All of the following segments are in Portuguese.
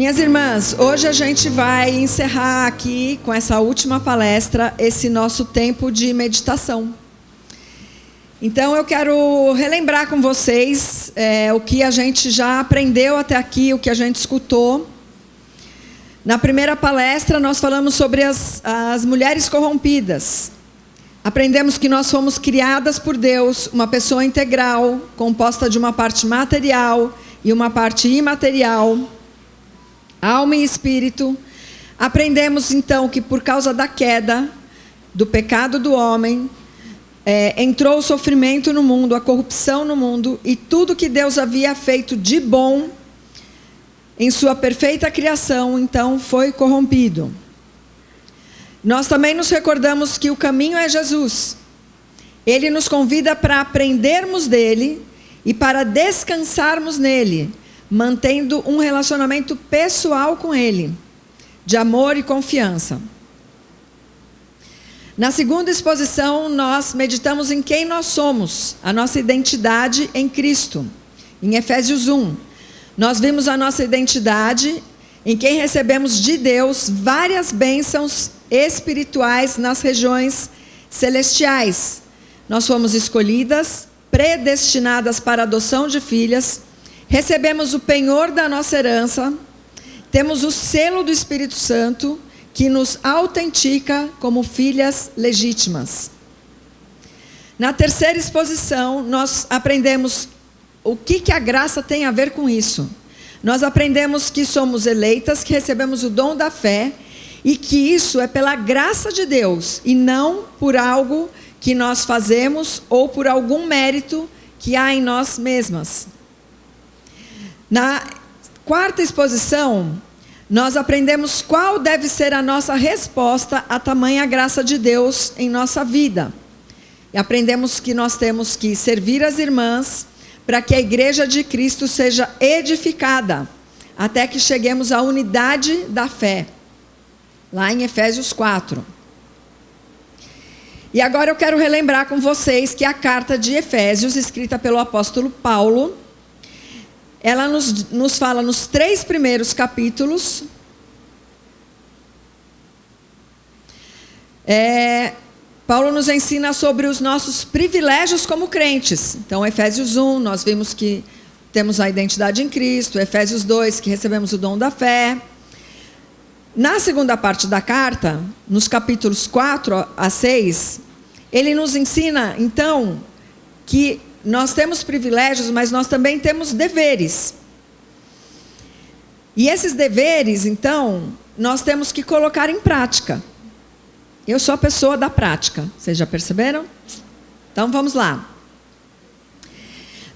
Minhas irmãs, hoje a gente vai encerrar aqui com essa última palestra esse nosso tempo de meditação. Então eu quero relembrar com vocês o que a gente já aprendeu até aqui, o que a gente escutou. Na primeira palestra nós falamos sobre as mulheres corrompidas. Aprendemos que nós fomos criadas por Deus, uma pessoa integral, composta de uma parte material e uma parte imaterial, alma e espírito. Aprendemos então que por causa da queda, do pecado do homem, entrou o sofrimento no mundo, a corrupção no mundo, e tudo que Deus havia feito de bom em sua perfeita criação, então foi corrompido. Nós também nos recordamos que o caminho é Jesus. Ele nos convida para aprendermos dele e para descansarmos nele, mantendo um relacionamento pessoal com ele, de amor e confiança. Na segunda exposição, nós meditamos em quem nós somos, a nossa identidade em Cristo. Em Efésios 1, nós vimos a nossa identidade em quem recebemos de Deus várias bênçãos espirituais nas regiões celestiais. Nós fomos escolhidas, predestinadas para a adoção de filhas, recebemos o penhor da nossa herança, temos o selo do Espírito Santo, que nos autentica como filhas legítimas. Na terceira exposição, nós aprendemos o que a graça tem a ver com isso. Nós aprendemos que somos eleitas, que recebemos o dom da fé, e que isso é pela graça de Deus, e não por algo que nós fazemos, ou por algum mérito que há em nós mesmas. Na quarta exposição, nós aprendemos qual deve ser a nossa resposta à tamanha graça de Deus em nossa vida. E aprendemos que nós temos que servir as irmãs para que a igreja de Cristo seja edificada, até que cheguemos à unidade da fé, lá em Efésios 4. E agora eu quero relembrar com vocês que a carta de Efésios, escrita pelo apóstolo Paulo, ela nos fala nos 3 primeiros capítulos. Paulo nos ensina sobre os nossos privilégios como crentes. Então, Efésios 1, nós vimos que temos a identidade em Cristo. Efésios 2, que recebemos o dom da fé. Na segunda parte da carta, nos capítulos 4 a 6, ele nos ensina, então, que nós temos privilégios, mas nós também temos deveres. E esses deveres, então, nós temos que colocar em prática. Eu sou a pessoa da prática, vocês já perceberam? Então vamos lá.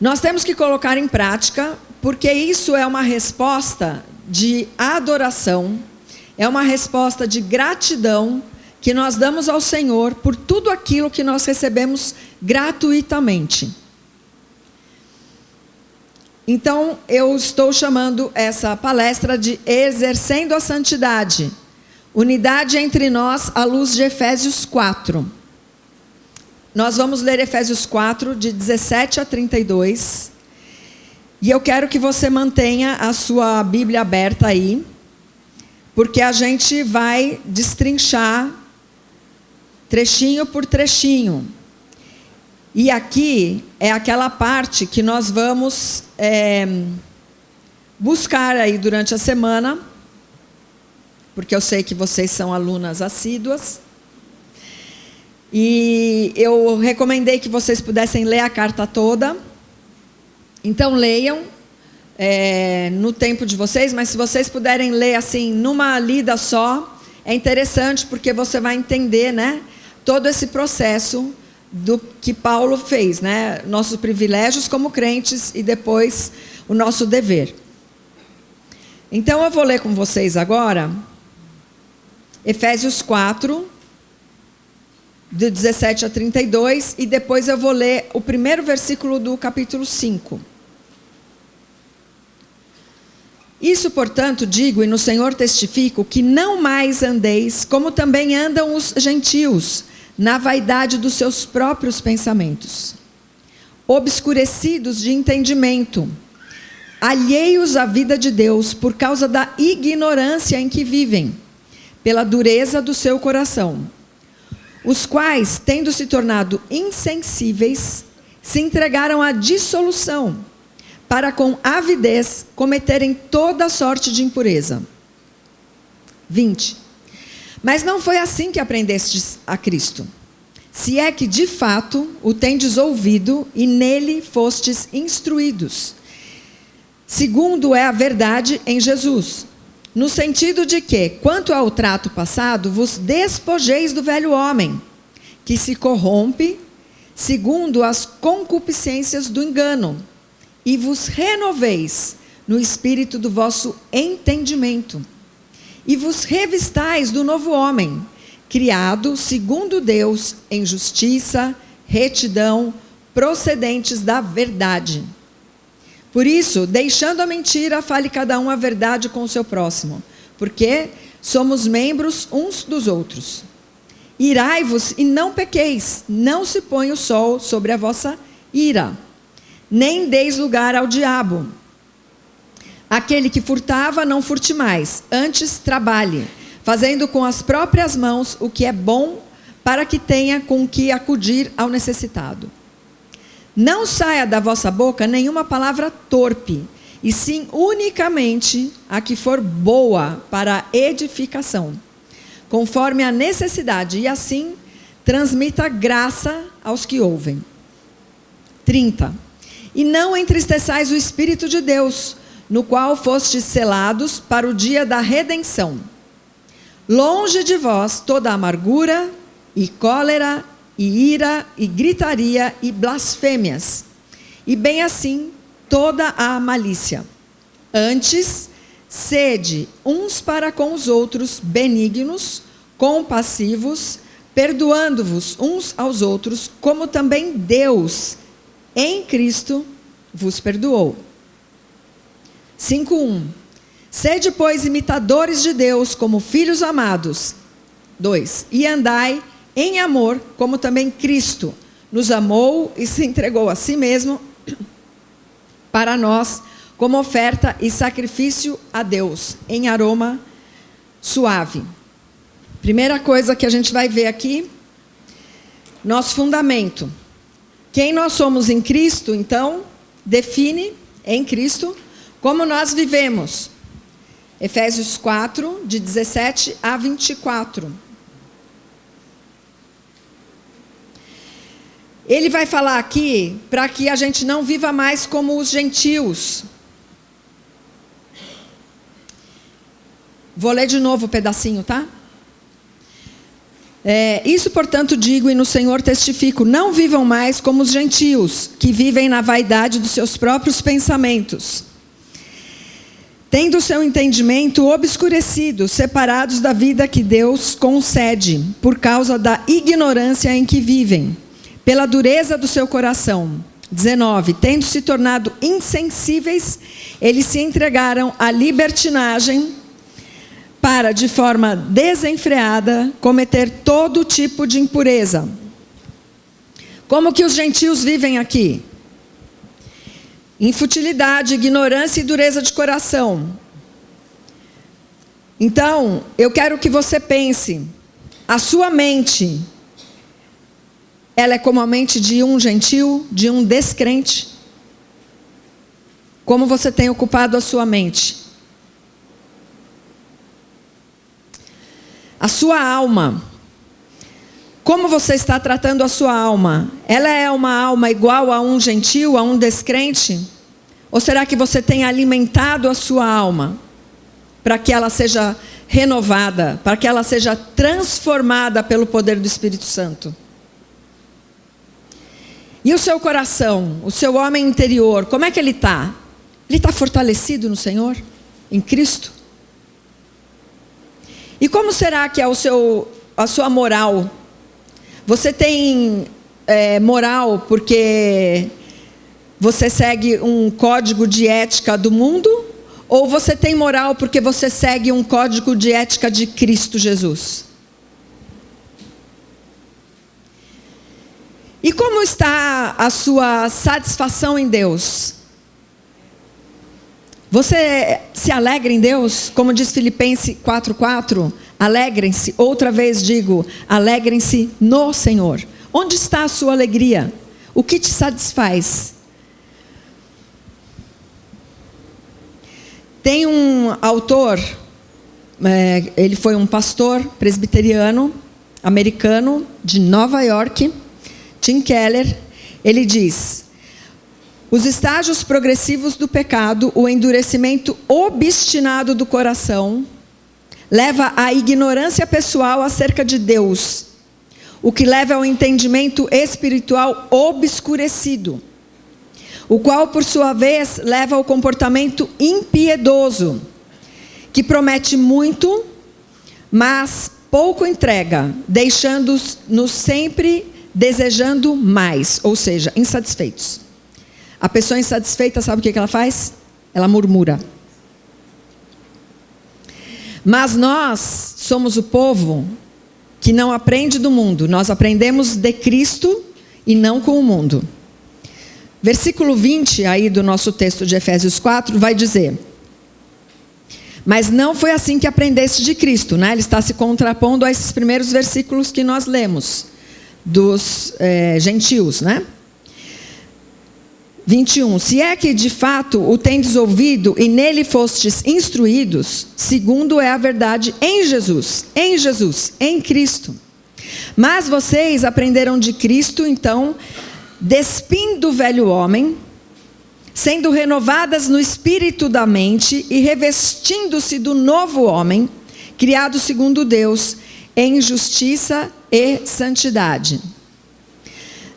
Nós temos que colocar em prática, porque isso é uma resposta de adoração, é uma resposta de gratidão que nós damos ao Senhor por tudo aquilo que nós recebemos gratuitamente. Então, eu estou chamando essa palestra de Exercendo a Santidade, unidade entre nós à luz de Efésios 4. Nós vamos ler Efésios 4, de 17 a 32. E eu quero que você mantenha a sua Bíblia aberta aí, porque a gente vai destrinchar trechinho por trechinho. E aqui é aquela parte que nós vamos buscar aí durante a semana, porque eu sei que vocês são alunas assíduas. E eu recomendei que vocês pudessem ler a carta toda. Então leiam no tempo de vocês, mas se vocês puderem ler assim, numa lida só, é interessante, porque você vai entender, né, todo esse processo do que Paulo fez, né? Nossos privilégios como crentes e depois o nosso dever. Então eu vou ler com vocês agora Efésios 4, de 17 a 32, e depois eu vou ler o primeiro versículo do capítulo 5. Isso, portanto, digo, e no Senhor testifico, que não mais andeis como também andam os gentios, na vaidade dos seus próprios pensamentos, obscurecidos de entendimento, alheios à vida de Deus por causa da ignorância em que vivem, pela dureza do seu coração, os quais, tendo se tornado insensíveis, se entregaram à dissolução, para com avidez cometerem toda sorte de impureza. 20. Mas não foi assim que aprendestes a Cristo, se é que de fato o tendes ouvido e nele fostes instruídos, segundo é a verdade em Jesus, no sentido de que, quanto ao trato passado, vos despojeis do velho homem, que se corrompe segundo as concupiscências do engano, e vos renoveis no espírito do vosso entendimento, e vos revistais do novo homem, criado segundo Deus em justiça, retidão, procedentes da verdade. Por isso, deixando a mentira, fale cada um a verdade com o seu próximo, porque somos membros uns dos outros. Irai-vos e não pequeis, não se põe o sol sobre a vossa ira, nem deis lugar ao diabo. Aquele que furtava, não furte mais, antes trabalhe, fazendo com as próprias mãos o que é bom, para que tenha com que acudir ao necessitado. Não saia da vossa boca nenhuma palavra torpe, e sim unicamente a que for boa para a edificação, conforme a necessidade, e assim transmita graça aos que ouvem. 30. E não entristeçais o Espírito de Deus, no qual fostes selados para o dia da redenção. Longe de vós toda amargura, e cólera, e ira, e gritaria, e blasfêmias, e bem assim toda a malícia. Antes, sede uns para com os outros benignos, compassivos, perdoando-vos uns aos outros, como também Deus, em Cristo, vos perdoou. 5:1. Sede, pois, imitadores de Deus, como filhos amados. 2. E andai em amor, como também Cristo nos amou e se entregou a si mesmo para nós, como oferta e sacrifício a Deus, em aroma suave. Primeira coisa que a gente vai ver aqui, nosso fundamento. Quem nós somos em Cristo, então, define em Cristo como nós vivemos. Efésios 4, de 17 a 24. Ele vai falar aqui para que a gente não viva mais como os gentios. Vou ler de novo o pedacinho, tá? Isso, portanto, digo e no Senhor testifico, não vivam mais como os gentios, que vivem na vaidade dos seus próprios pensamentos, tendo o seu entendimento obscurecido, separados da vida que Deus concede, por causa da ignorância em que vivem, pela dureza do seu coração. 19. Tendo se tornado insensíveis, eles se entregaram à libertinagem, para, de forma desenfreada, cometer todo tipo de impureza. Como que os gentios vivem aqui? Em futilidade, ignorância e dureza de coração. Então, eu quero que você pense, a sua mente, ela é como a mente de um gentio, de um descrente? Como você tem ocupado a sua mente? A sua alma. Como você está tratando a sua alma? Ela é uma alma igual a um gentio, a um descrente? Ou será que você tem alimentado a sua alma para que ela seja renovada, para que ela seja transformada pelo poder do Espírito Santo? E o seu coração, o seu homem interior, como é que ele está? Ele está fortalecido no Senhor? Em Cristo? E como será que é a sua moral? Você tem moral porque você segue um código de ética do mundo? Ou você tem moral porque você segue um código de ética de Cristo Jesus? E como está a sua satisfação em Deus? Você se alegra em Deus? Como diz Filipenses 4:4, alegrem-se, outra vez digo, alegrem-se no Senhor. Onde está a sua alegria? O que te satisfaz? Tem um autor, ele foi um pastor presbiteriano, americano, de Nova York, Tim Keller. Ele diz: os estágios progressivos do pecado, o endurecimento obstinado do coração, leva à ignorância pessoal acerca de Deus, o que leva ao entendimento espiritual obscurecido, o qual, por sua vez, leva ao comportamento impiedoso, que promete muito, mas pouco entrega, deixando-nos sempre desejando mais, ou seja, insatisfeitos. A pessoa insatisfeita, sabe o que ela faz? Ela murmura. Mas nós somos o povo que não aprende do mundo. Nós aprendemos de Cristo e não com o mundo. Versículo 20 aí do nosso texto de Efésios 4 vai dizer: mas não foi assim que aprendeste de Cristo, né? Ele está se contrapondo a esses primeiros versículos que nós lemos, dos gentios, né? 21, se é que de fato o tendes ouvido e nele fostes instruídos, segundo é a verdade em Jesus, em Cristo. Mas vocês aprenderam de Cristo, então, despindo o velho homem, sendo renovadas no espírito da mente e revestindo-se do novo homem, criado segundo Deus, em justiça e santidade.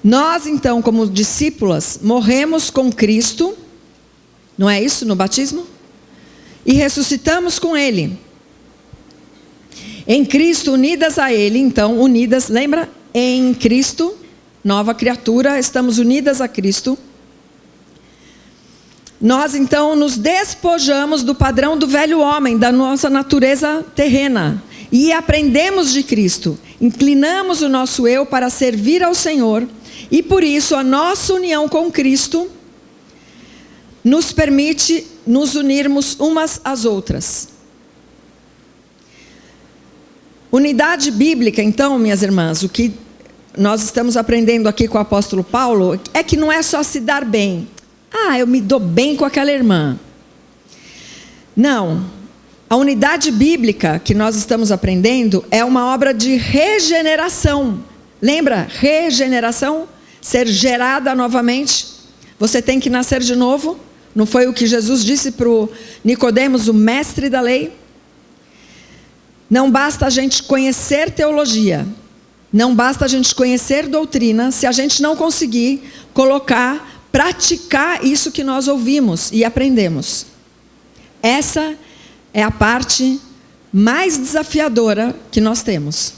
Nós, então, como discípulas, morremos com Cristo, não é isso, no batismo? E ressuscitamos com Ele. Em Cristo, unidas a Ele, então, unidas, lembra? Em Cristo, nova criatura, estamos unidas a Cristo. Nós, então, nos despojamos do padrão do velho homem, da nossa natureza terrena, e aprendemos de Cristo. Inclinamos o nosso eu para servir ao Senhor, e por isso a nossa união com Cristo nos permite nos unirmos umas às outras. Unidade bíblica, então, minhas irmãs, o que nós estamos aprendendo aqui com o apóstolo Paulo, é que não é só se dar bem. Ah, eu me dou bem com aquela irmã. Não. A unidade bíblica que nós estamos aprendendo é uma obra de regeneração. Lembra? Regeneração? Ser gerada novamente. Você tem que nascer de novo. Não foi o que Jesus disse para o Nicodemos, o mestre da lei? Não basta a gente conhecer teologia. Não basta a gente conhecer doutrina se a gente não conseguir praticar isso que nós ouvimos e aprendemos. Essa é a parte mais desafiadora que nós temos.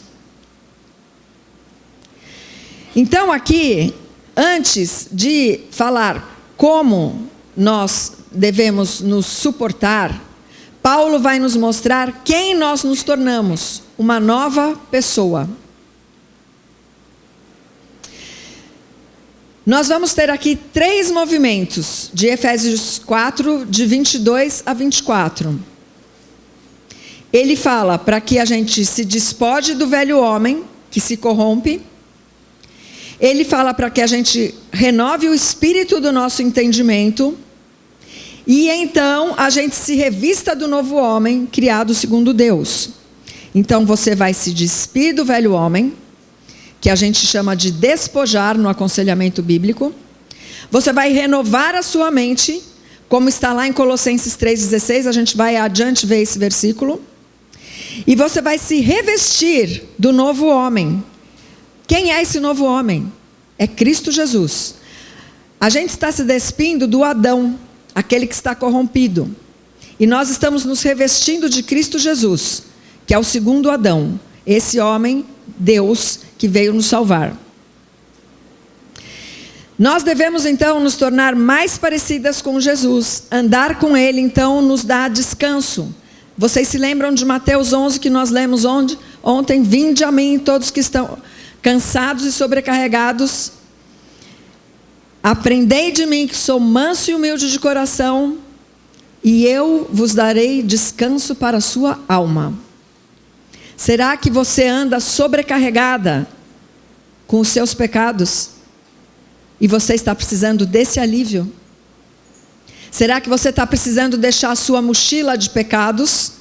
Então aqui, antes de falar como nós devemos nos suportar, Paulo vai nos mostrar quem nós nos tornamos, uma nova pessoa. Nós vamos ter aqui 3 movimentos de Efésios 4, de 22 a 24. Ele fala para que a gente se despoje do velho homem, que se corrompe. Ele fala para que a gente renove o espírito do nosso entendimento. E então a gente se revista do novo homem, criado segundo Deus. Então você vai se despir do velho homem, que a gente chama de despojar no aconselhamento bíblico. Você vai renovar a sua mente, como está lá em Colossenses 3,16, a gente vai adiante ver esse versículo. E você vai se revestir do novo homem. Quem é esse novo homem? É Cristo Jesus. A gente está se despindo do Adão, aquele que está corrompido. E nós estamos nos revestindo de Cristo Jesus, que é o segundo Adão. Esse homem, Deus, que veio nos salvar. Nós devemos então nos tornar mais parecidas com Jesus. Andar com Ele então nos dá descanso. Vocês se lembram de Mateus 11 que nós lemos ontem? Vinde a mim todos que estão cansados e sobrecarregados. Aprendei de mim que sou manso e humilde de coração, e eu vos darei descanso para a sua alma. Será que você anda sobrecarregada com os seus pecados? E você está precisando desse alívio? Será que você está precisando deixar a sua mochila de pecados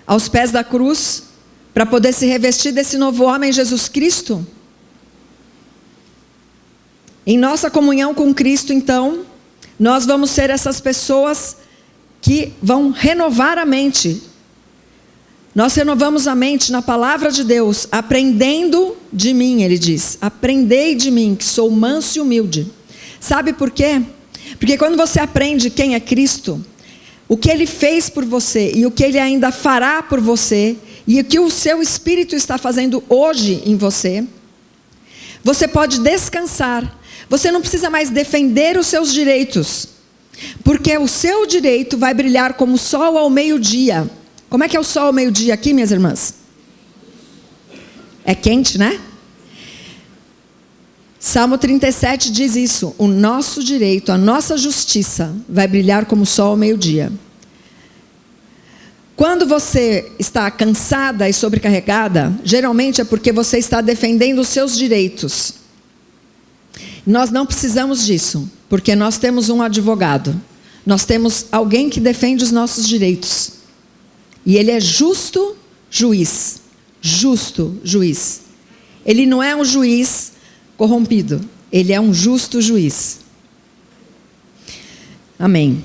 aos pés da cruz, para poder se revestir desse novo homem, Jesus Cristo? Em nossa comunhão com Cristo, então, nós vamos ser essas pessoas que vão renovar a mente. Nós renovamos a mente na palavra de Deus, aprendendo de mim, ele diz. Aprendei de mim, que sou manso e humilde. Sabe por quê? Porque quando você aprende quem é Cristo, o que Ele fez por você e o que Ele ainda fará por você, e o que o seu Espírito está fazendo hoje em você, você pode descansar. Você não precisa mais defender os seus direitos, porque o seu direito vai brilhar como o sol ao meio-dia. Como é que é o sol ao meio-dia aqui, minhas irmãs? É quente, né? Salmo 37 diz isso: o nosso direito, a nossa justiça vai brilhar como o sol ao meio-dia. Quando você está cansada e sobrecarregada, geralmente é porque você está defendendo os seus direitos. Nós não precisamos disso, porque nós temos um advogado. Nós temos alguém que defende os nossos direitos. E ele é justo juiz. Justo juiz. Ele não é um juiz corrompido. Ele é um justo juiz. Amém.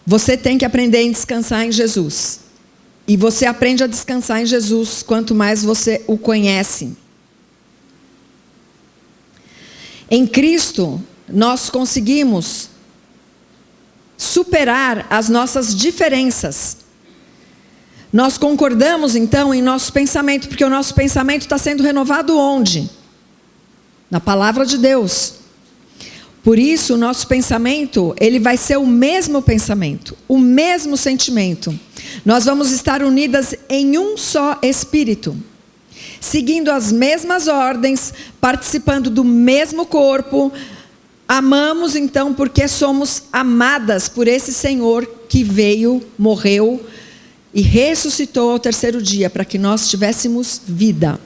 Você tem que aprender a descansar em Jesus. E você aprende a descansar em Jesus quanto mais você o conhece. Em Cristo, nós conseguimos superar as nossas diferenças. Nós concordamos, então, em nosso pensamento, porque o nosso pensamento está sendo renovado onde? Na palavra de Deus. Por isso, o nosso pensamento, ele vai ser o mesmo pensamento, o mesmo sentimento. Nós vamos estar unidas em um só espírito, seguindo as mesmas ordens, participando do mesmo corpo. Amamos então porque somos amadas por esse Senhor que veio, morreu e ressuscitou ao terceiro dia para que nós tivéssemos vida.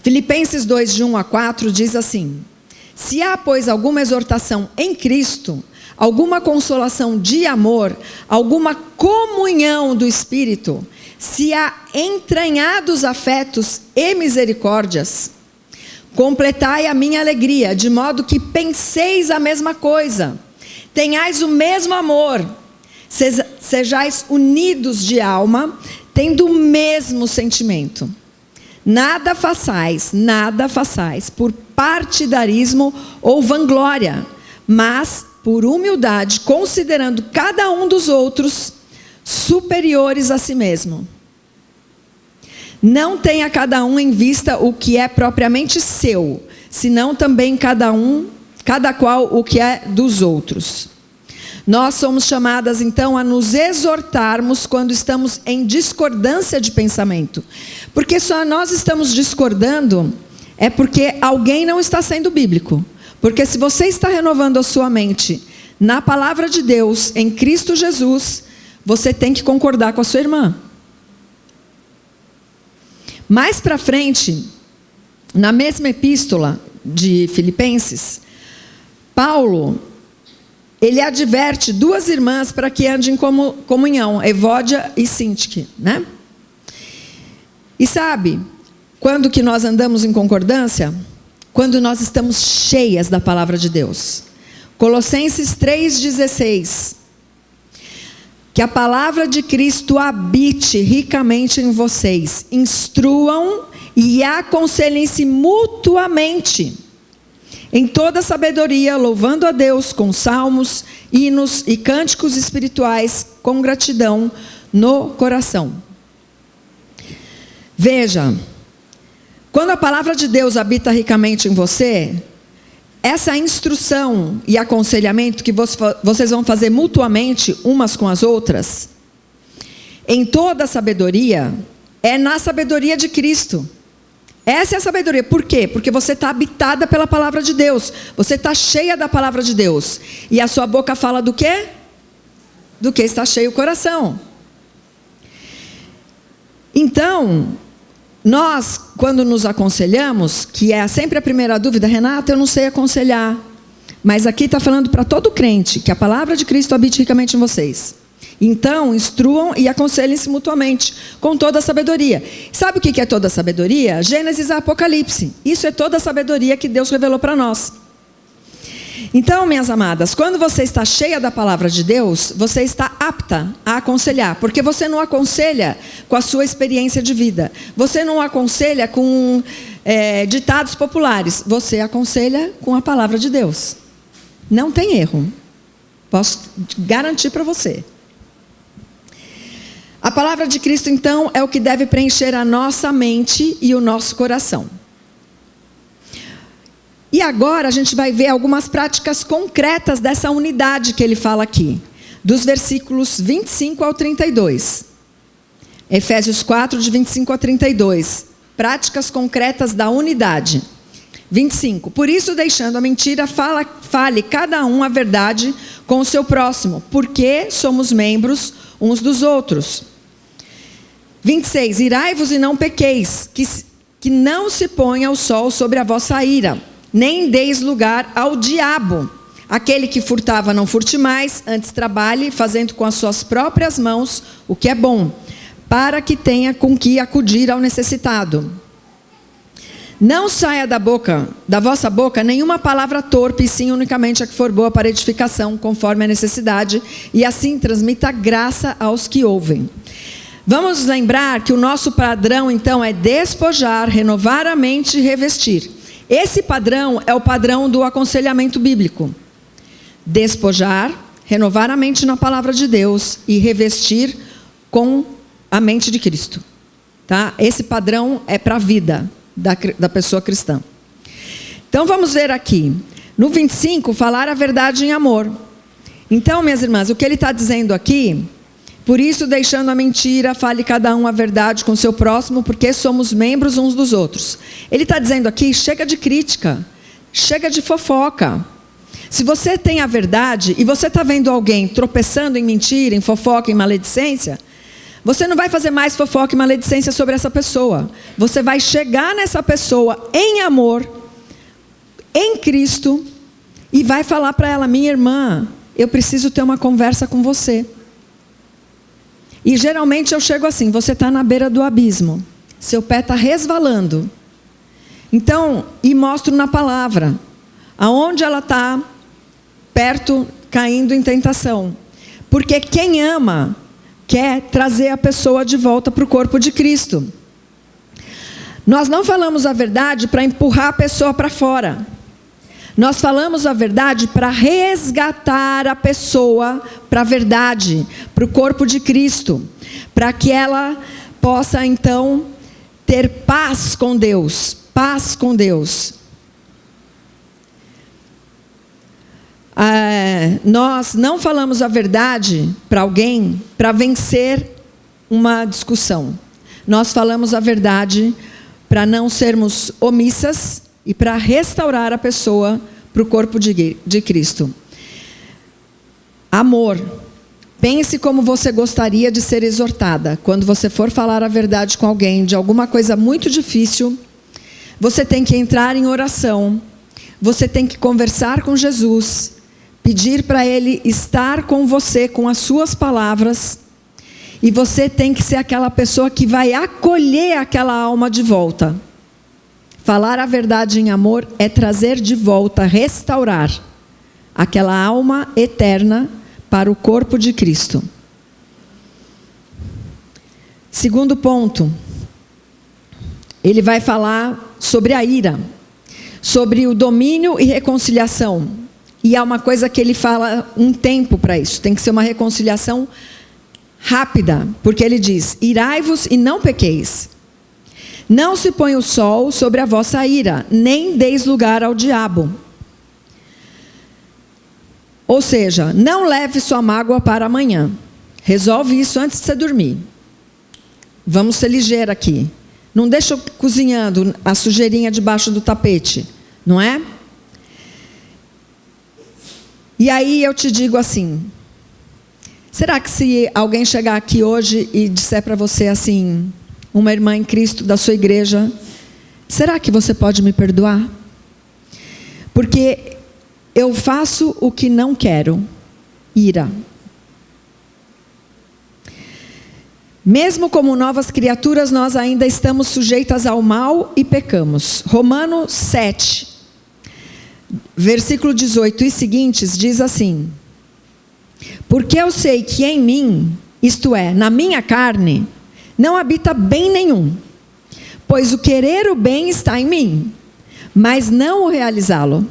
Filipenses 2, de 1 a 4 diz assim: se há, pois, alguma exortação em Cristo, alguma consolação de amor, alguma comunhão do Espírito, se há entranhados afetos e misericórdias, completai a minha alegria, de modo que penseis a mesma coisa, tenhais o mesmo amor, sejais unidos de alma, tendo o mesmo sentimento. Nada façais por partidarismo ou vanglória, mas por humildade, considerando cada um dos outros superiores a si mesmo. Não tenha cada um em vista o que é propriamente seu, senão também cada qual o que é dos outros. Nós somos chamadas então a nos exortarmos quando estamos em discordância de pensamento. Porque só nós estamos discordando é porque alguém não está sendo bíblico. Porque se você está renovando a sua mente na palavra de Deus, em Cristo Jesus, você tem que concordar com a sua irmã. Mais para frente, na mesma epístola de Filipenses, Paulo, ele adverte duas irmãs para que andem em comunhão, Evódia e Sintique, né? E sabe, quando que nós andamos em concordância? Quando nós estamos cheias da palavra de Deus. Colossenses 3,16. Que a palavra de Cristo habite ricamente em vocês. Instruam e aconselhem-se mutuamente, em toda sabedoria, louvando a Deus com salmos, hinos e cânticos espirituais, com gratidão no coração. Veja, quando a palavra de Deus habita ricamente em você, essa instrução e aconselhamento que vocês vão fazer mutuamente umas com as outras, em toda sabedoria, é na sabedoria de Cristo. Essa é a sabedoria. Por quê? Porque você está habitada pela palavra de Deus. Você está cheia da palavra de Deus. E a sua boca fala do quê? Do que está cheio o coração. Então, nós, quando nos aconselhamos, que é sempre a primeira dúvida, Renata, eu não sei aconselhar. Mas aqui está falando para todo crente, que a palavra de Cristo habite ricamente em vocês. Então, instruam e aconselhem-se mutuamente, com toda a sabedoria. Sabe o que é toda a sabedoria? Gênesis a Apocalipse. Isso é toda a sabedoria que Deus revelou para nós. Então, minhas amadas, quando você está cheia da palavra de Deus, você está apta a aconselhar, porque você não aconselha com a sua experiência de vida. Você não aconselha com ditados populares. Você aconselha com a palavra de Deus. Não tem erro. Posso garantir para você. A palavra de Cristo, então, é o que deve preencher a nossa mente e o nosso coração. E agora a gente vai ver algumas práticas concretas dessa unidade que ele fala aqui. Dos versículos 25 ao 32. Efésios 4, de 25 a 32. Práticas concretas da unidade. 25. Por isso, deixando a mentira, fale cada um a verdade com o seu próximo, porque somos membros uns dos outros. 26. Irai-vos e não pequeis, que não se ponha o sol sobre a vossa ira, nem deis lugar ao diabo. Aquele que furtava, não furte mais, antes trabalhe, fazendo com as suas próprias mãos o que é bom, para que tenha com que acudir ao necessitado. Não saia da vossa boca nenhuma palavra torpe, e sim unicamente a que for boa para edificação, conforme a necessidade, e assim transmita graça aos que ouvem. Vamos lembrar que o nosso padrão, então, é despojar, renovar a mente e revestir. Esse padrão é o padrão do aconselhamento bíblico. Despojar, renovar a mente na palavra de Deus e revestir com a mente de Cristo. Tá? Esse padrão é para a vida da pessoa cristã. Então vamos ver aqui. No 25, falar a verdade em amor. Então, minhas irmãs, o que ele está dizendo aqui... Por isso, deixando a mentira, fale cada um a verdade com o seu próximo, porque somos membros uns dos outros. Ele está dizendo aqui, chega de crítica, chega de fofoca. Se você tem a verdade e você está vendo alguém tropeçando em mentira, em fofoca, em maledicência, você não vai fazer mais fofoca e maledicência sobre essa pessoa. Você vai chegar nessa pessoa em amor, em Cristo, e vai falar para ela, minha irmã, eu preciso ter uma conversa com você. E geralmente eu chego assim, você está na beira do abismo, seu pé está resvalando. Então, e mostro na palavra, aonde ela está, perto, caindo em tentação. Porque quem ama, quer trazer a pessoa de volta para o corpo de Cristo. Nós não falamos a verdade para empurrar a pessoa para fora. Nós falamos a verdade para resgatar a pessoa para a verdade, para o corpo de Cristo, para que ela possa então ter paz com Deus, paz com Deus. Nós não falamos a verdade para alguém para vencer uma discussão. Nós falamos a verdade para não sermos omissas e para restaurar a pessoa para o corpo de Cristo. Amor. Pense como você gostaria de ser exortada. Quando você for falar a verdade com alguém de alguma coisa muito difícil, você tem que entrar em oração. Você tem que conversar com Jesus. Pedir para Ele estar com você, com as suas palavras. E você tem que ser aquela pessoa que vai acolher aquela alma de volta. Falar a verdade em amor é trazer de volta, restaurar aquela alma eterna para o corpo de Cristo. Segundo ponto, ele vai falar sobre a ira, sobre o domínio e reconciliação. E há uma coisa que ele fala um tempo para isso, tem que ser uma reconciliação rápida, porque ele diz, irai-vos e não pequeis. Não se põe o sol sobre a vossa ira, nem deis lugar ao diabo. Ou seja, não leve sua mágoa para amanhã. Resolve isso antes de você dormir. Vamos ser ligeiros aqui. não deixa cozinhando a sujeirinha debaixo do tapete, não é? E aí eu te digo assim, será que se alguém chegar aqui hoje e disser para você assim, uma irmã em Cristo da sua igreja, será que você pode me perdoar? Porque eu faço o que não quero, ira. Mesmo como novas criaturas, nós ainda estamos sujeitas ao mal e pecamos. Romanos 7, versículo 18 e seguintes, diz assim: porque eu sei que em mim, isto é, na minha carne, não habita bem nenhum, pois o querer o bem está em mim, mas não o realizá-lo.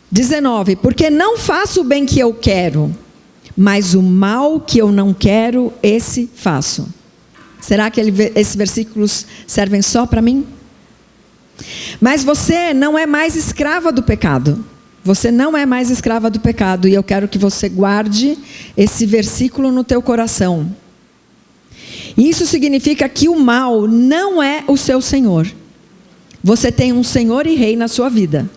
19, porque não faço o bem que eu quero, mas o mal que eu não quero, esse faço. Será que esses versículos servem só para mim? Mas você não é mais escrava do pecado. Você não é mais escrava do pecado. E eu quero que você guarde esse versículo no teu coração. Isso significa que o mal não é o seu senhor. Você tem um senhor e rei na sua vida.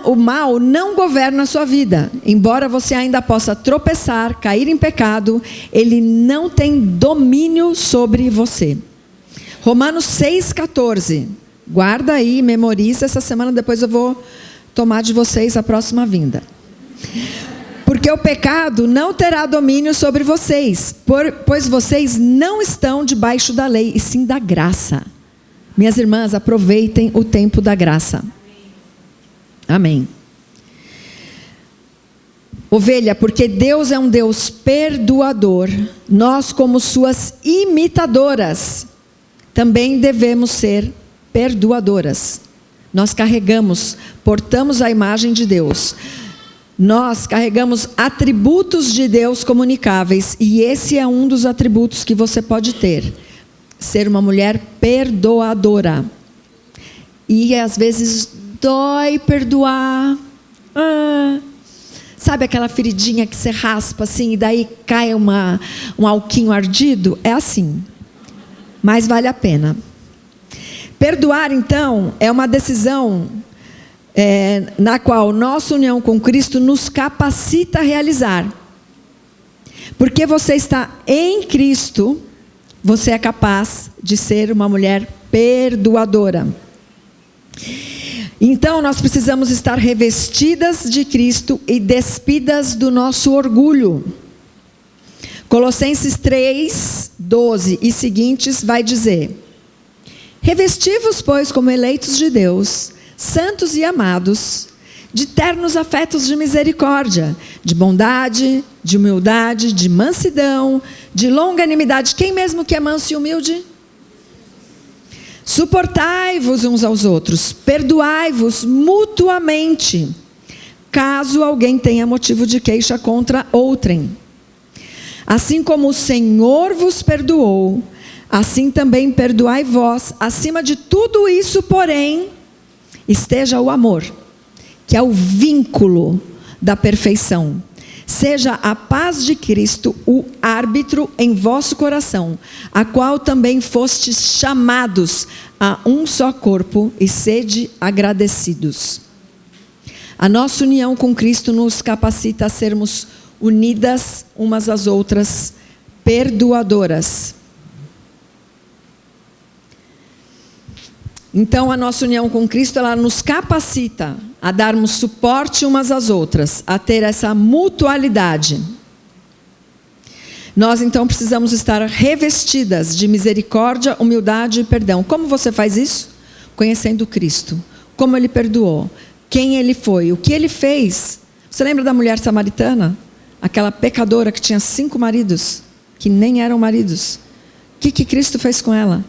O mal não governa a sua vida. Embora você ainda possa tropeçar, cair em pecado, ele não tem domínio sobre você. Romanos 6,14. Guarda aí, memoriza essa semana, depois eu vou tomar de vocês a próxima vinda. Porque o pecado não terá domínio sobre vocês, pois vocês não estão debaixo da lei, e sim da graça. Minhas irmãs, aproveitem o tempo da graça. Amém. Ovelha, porque Deus é um Deus perdoador, nós como suas imitadoras, também devemos ser perdoadoras. Nós portamos a imagem de Deus. Nós carregamos atributos de Deus comunicáveis, e esse é um dos atributos que você pode ter. Ser uma mulher perdoadora. E às vezes dói perdoar. Sabe aquela feridinha que você raspa assim, e daí cai um alquinho ardido? É assim. Mas vale a pena. Perdoar, então, é uma decisão na qual nossa união com Cristo nos capacita a realizar. Porque você está em Cristo, você é capaz de ser uma mulher perdoadora. Então, nós precisamos estar revestidas de Cristo e despidas do nosso orgulho. Colossenses 3, 12 e seguintes vai dizer: revesti-vos, pois, como eleitos de Deus, santos e amados, de ternos afetos de misericórdia, de bondade, de humildade, de mansidão, de longanimidade. Quem mesmo que é manso e humilde? Suportai-vos uns aos outros, perdoai-vos mutuamente, caso alguém tenha motivo de queixa contra outrem. Assim como o Senhor vos perdoou, assim também perdoai vós. Acima de tudo isso, porém, esteja o amor, que é o vínculo da perfeição. Seja a paz de Cristo o árbitro em vosso coração, a qual também fostes chamados a um só corpo, e sede agradecidos. A nossa união com Cristo nos capacita a sermos unidas umas às outras, perdoadoras. Então, a nossa união com Cristo, ela nos capacita a darmos suporte umas às outras, a ter essa mutualidade. Nós, então, precisamos estar revestidas de misericórdia, humildade e perdão. Como você faz isso? Conhecendo Cristo. Como Ele perdoou. Quem Ele foi. O que Ele fez. Você lembra da mulher samaritana? Aquela pecadora que tinha 5 maridos, que nem eram maridos. O que Cristo fez com ela?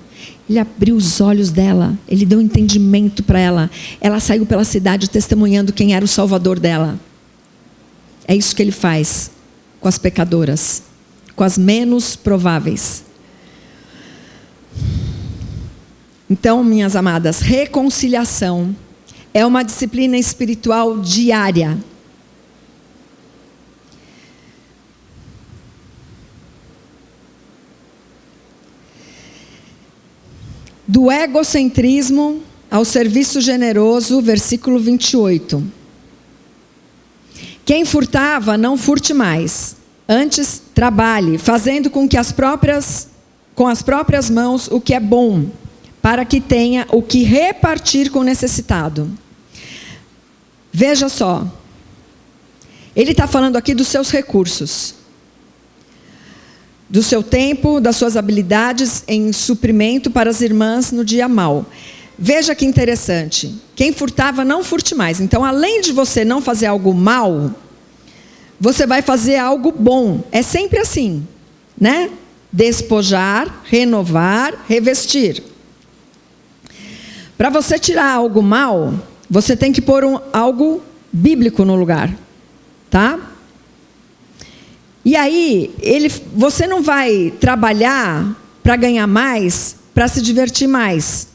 Ele abriu os olhos dela, Ele deu entendimento para ela. Ela saiu pela cidade testemunhando quem era o Salvador dela. É isso que Ele faz com as pecadoras, com as menos prováveis. Então, minhas amadas, reconciliação é uma disciplina espiritual diária. Do egocentrismo ao serviço generoso, versículo 28. Quem furtava, não furte mais. Antes, trabalhe, fazendo com as próprias mãos o que é bom, para que tenha o que repartir com o necessitado. Veja só. Ele está falando aqui dos seus recursos. Do seu tempo, das suas habilidades em suprimento para as irmãs no dia mau. Veja que interessante. Quem furtava, não furte mais. Então, além de você não fazer algo mal, você vai fazer algo bom. É sempre assim, né? Despojar, renovar, revestir. Para você tirar algo mal, você tem que pôr algo bíblico no lugar, tá? E aí, você não vai trabalhar para ganhar mais, para se divertir mais,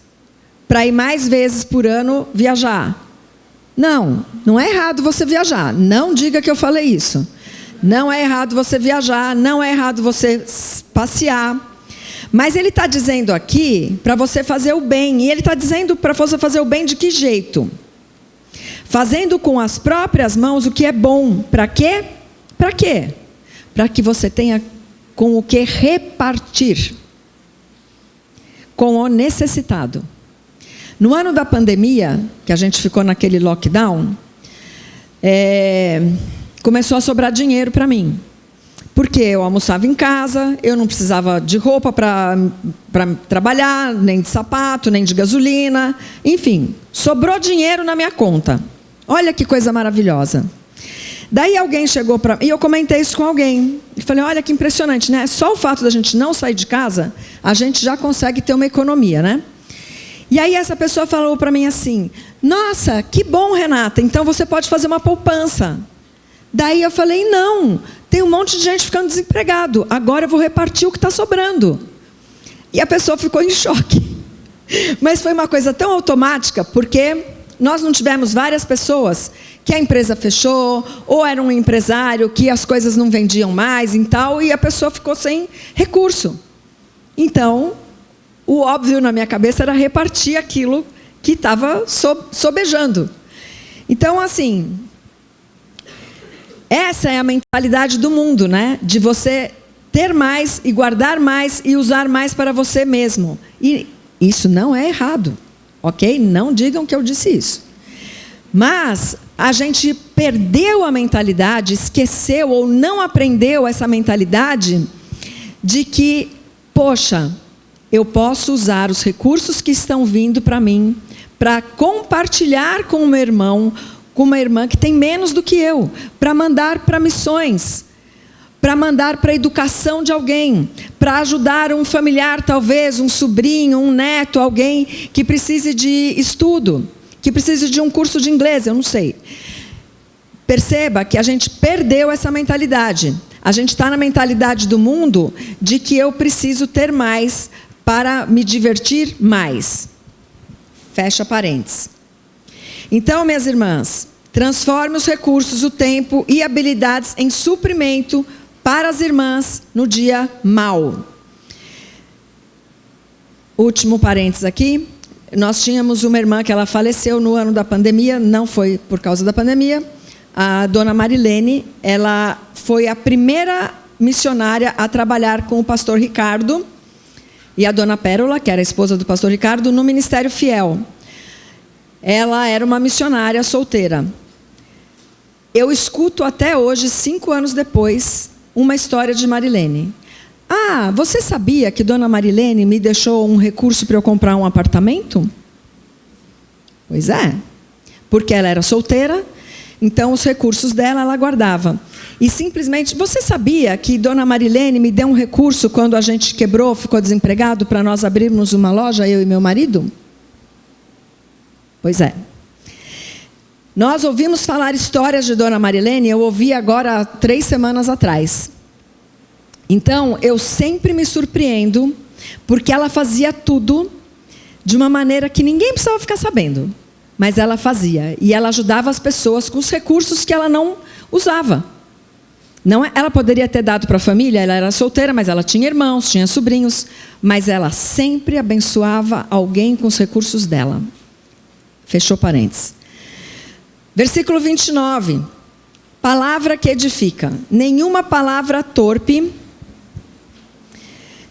para ir mais vezes por ano viajar. Não, não é errado você viajar. Não diga que eu falei isso. Não é errado você viajar, não é errado você passear. Mas ele está dizendo aqui para você fazer o bem. E ele está dizendo para você fazer o bem de que jeito? Fazendo com as próprias mãos o que é bom. Para quê? Para quê? Para que você tenha com o que repartir com o necessitado. No ano da pandemia, que a gente ficou naquele lockdown, começou a sobrar dinheiro para mim. Porque eu almoçava em casa, eu não precisava de roupa para trabalhar, nem de sapato, nem de gasolina. Enfim, sobrou dinheiro na minha conta. Olha que coisa maravilhosa. Daí alguém chegou para mim, e eu comentei isso com alguém. E falei, olha que impressionante, né? Só o fato da gente não sair de casa, a gente já consegue ter uma economia, né? E aí essa pessoa falou para mim assim, nossa, que bom, Renata, então você pode fazer uma poupança. Daí eu falei, não, tem um monte de gente ficando desempregado, agora eu vou repartir o que está sobrando. E a pessoa ficou em choque. Mas foi uma coisa tão automática, porque nós não tivemos várias pessoas que a empresa fechou, ou era um empresário que as coisas não vendiam mais e tal, e a pessoa ficou sem recurso. Então, o óbvio na minha cabeça era repartir aquilo que estava sobejando. Então, assim, essa é a mentalidade do mundo, né? De você ter mais e guardar mais e usar mais para você mesmo. E isso não é errado, ok? Não digam que eu disse isso. Mas a gente perdeu a mentalidade, esqueceu ou não aprendeu essa mentalidade de que, poxa, eu posso usar os recursos que estão vindo para mim para compartilhar com o meu irmão, com uma irmã que tem menos do que eu, para mandar para missões, para mandar para a educação de alguém, para ajudar um familiar, talvez, um sobrinho, um neto, alguém que precise de estudo, que precise de um curso de inglês, eu não sei. Perceba que a gente perdeu essa mentalidade. A gente está na mentalidade do mundo de que eu preciso ter mais para me divertir mais. Fecha parênteses. Então, minhas irmãs, transforme os recursos, o tempo e habilidades em suprimento para as irmãs no dia mau. Último parênteses aqui. Nós tínhamos uma irmã que ela faleceu no ano da pandemia, não foi por causa da pandemia. A dona Marilene, ela foi a primeira missionária a trabalhar com o pastor Ricardo e a dona Pérola, que era a esposa do pastor Ricardo, no Ministério Fiel. Ela era uma missionária solteira. Eu escuto até hoje, 5 anos depois, uma história de Marilene. Ah, você sabia que dona Marilene me deixou um recurso para eu comprar um apartamento? Pois é, porque ela era solteira, então os recursos dela ela guardava. E simplesmente, você sabia que dona Marilene me deu um recurso quando a gente quebrou, ficou desempregado, para nós abrirmos uma loja, eu e meu marido? Pois é. Nós ouvimos falar histórias de dona Marilene, eu ouvi agora 3 semanas atrás. Então, eu sempre me surpreendo, porque ela fazia tudo de uma maneira que ninguém precisava ficar sabendo. Mas ela fazia. E ela ajudava as pessoas com os recursos que ela não usava. Não, ela poderia ter dado para a família, ela era solteira, mas ela tinha irmãos, tinha sobrinhos, mas ela sempre abençoava alguém com os recursos dela. Fechou parênteses. Versículo 29. Palavra que edifica. Nenhuma palavra torpe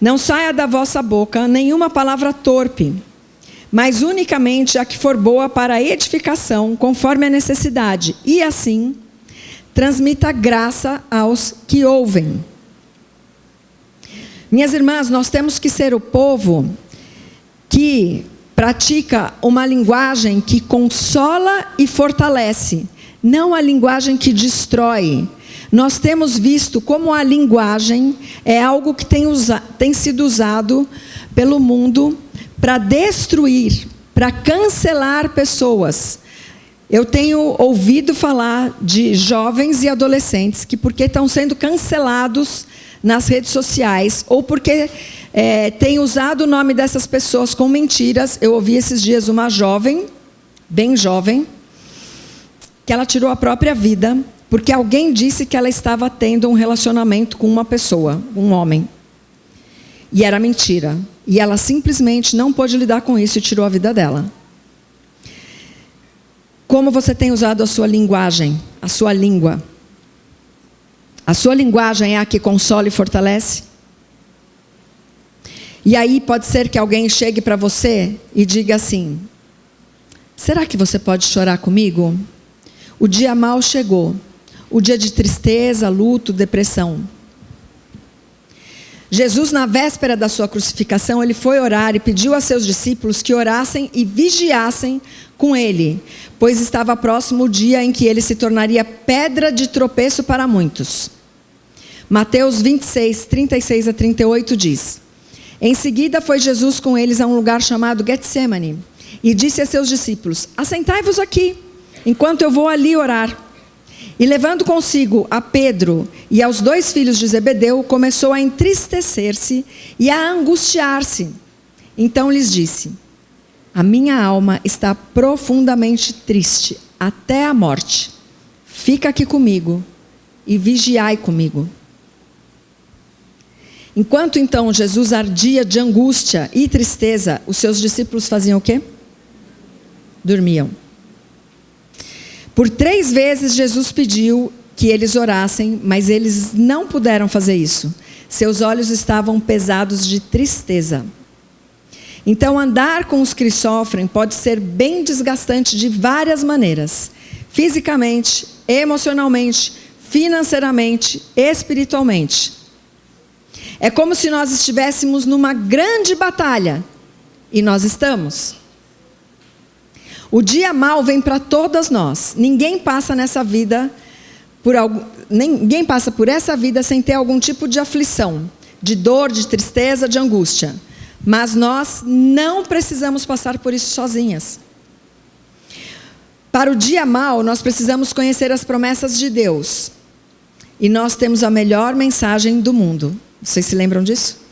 não saia da vossa boca, nenhuma palavra torpe, mas unicamente a que for boa para a edificação, conforme a necessidade, e assim transmita graça aos que ouvem. Minhas irmãs, nós temos que ser o povo que pratica uma linguagem que consola e fortalece, não a linguagem que destrói. Nós temos visto como a linguagem é algo que tem sido usado pelo mundo para destruir, para cancelar pessoas. Eu tenho ouvido falar de jovens e adolescentes que, porque estão sendo cancelados nas redes sociais, ou porque têm usado o nome dessas pessoas com mentiras. Eu ouvi esses dias uma jovem, bem jovem, que ela tirou a própria vida, porque alguém disse que ela estava tendo um relacionamento com uma pessoa, um homem. E era mentira. E ela simplesmente não pôde lidar com isso e tirou a vida dela. Como você tem usado a sua linguagem, a sua língua? A sua linguagem é a que consola e fortalece? E aí pode ser que alguém chegue para você e diga assim: será que você pode chorar comigo? O dia mau chegou. O dia de tristeza, luto, depressão. Jesus, na véspera da sua crucificação, ele foi orar e pediu a seus discípulos que orassem e vigiassem com ele, pois estava próximo o dia em que ele se tornaria pedra de tropeço para muitos. Mateus 26, 36 a 38 diz: em seguida foi Jesus com eles a um lugar chamado Getsemane e disse a seus discípulos: assentai-vos aqui, enquanto eu vou ali orar. E levando consigo a Pedro e aos 2 filhos de Zebedeu, começou a entristecer-se e a angustiar-se. Então lhes disse: a minha alma está profundamente triste, até a morte. Fica aqui comigo e vigiai comigo. Enquanto então Jesus ardia de angústia e tristeza, os seus discípulos faziam o quê? Dormiam. Por 3 vezes Jesus pediu que eles orassem, mas eles não puderam fazer isso. Seus olhos estavam pesados de tristeza. Então, andar com os que sofrem pode ser bem desgastante de várias maneiras: fisicamente, emocionalmente, financeiramente, espiritualmente. É como se nós estivéssemos numa grande batalha, e nós estamos. O dia mau vem para todas nós. Ninguém passa nessa vida ninguém passa por essa vida sem ter algum tipo de aflição, de dor, de tristeza, de angústia. Mas nós não precisamos passar por isso sozinhas. Para o dia mau, nós precisamos conhecer as promessas de Deus. E nós temos a melhor mensagem do mundo. Vocês se lembram disso?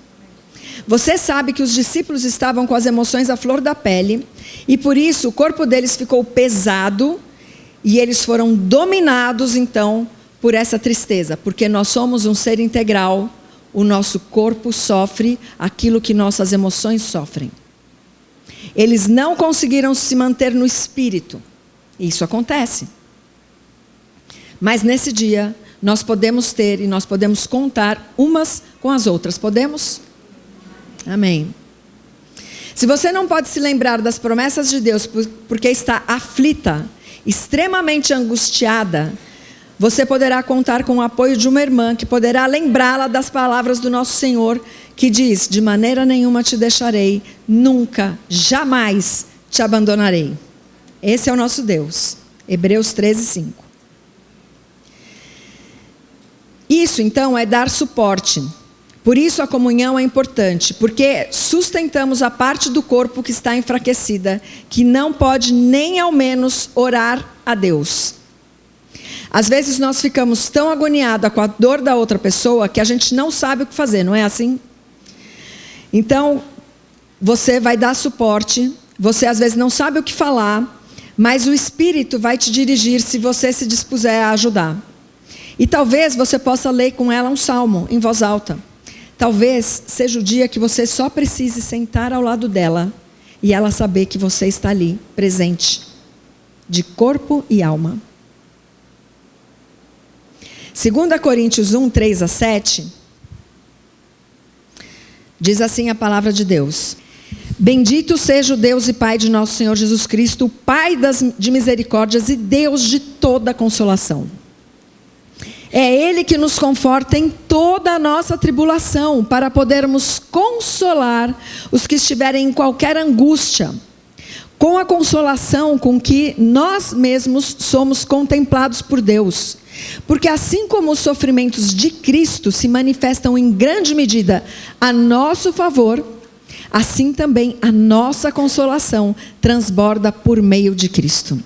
Você sabe que os discípulos estavam com as emoções à flor da pele, e por isso o corpo deles ficou pesado, e eles foram dominados então por essa tristeza, porque nós somos um ser integral, o nosso corpo sofre aquilo que nossas emoções sofrem. Eles não conseguiram se manter no espírito, isso acontece. Mas nesse dia, nós podemos ter e nós podemos contar umas com as outras, podemos? Amém. Se você não pode se lembrar das promessas de Deus porque está aflita, extremamente angustiada, você poderá contar com o apoio de uma irmã que poderá lembrá-la das palavras do nosso Senhor, que diz: de maneira nenhuma te deixarei, nunca, jamais te abandonarei. Esse é o nosso Deus. Hebreus 13, 5. Isso então é dar suporte. Por isso a comunhão é importante, porque sustentamos a parte do corpo que está enfraquecida, que não pode nem ao menos orar a Deus. Às vezes nós ficamos tão agoniados com a dor da outra pessoa que a gente não sabe o que fazer, não é assim? Então, você vai dar suporte, você às vezes não sabe o que falar, mas o Espírito vai te dirigir se você se dispuser a ajudar. E talvez você possa ler com ela um salmo em voz alta. Talvez seja o dia que você só precise sentar ao lado dela e ela saber que você está ali, presente, de corpo e alma. 2 Coríntios 1, 3-7, diz assim a palavra de Deus: Bendito seja o Deus e Pai de nosso Senhor Jesus Cristo, Pai de misericórdias e Deus de toda consolação. É Ele que nos conforta em toda a nossa tribulação, para podermos consolar os que estiverem em qualquer angústia, com a consolação com que nós mesmos somos contemplados por Deus. Porque assim como os sofrimentos de Cristo se manifestam em grande medida a nosso favor, assim também a nossa consolação transborda por meio de Cristo.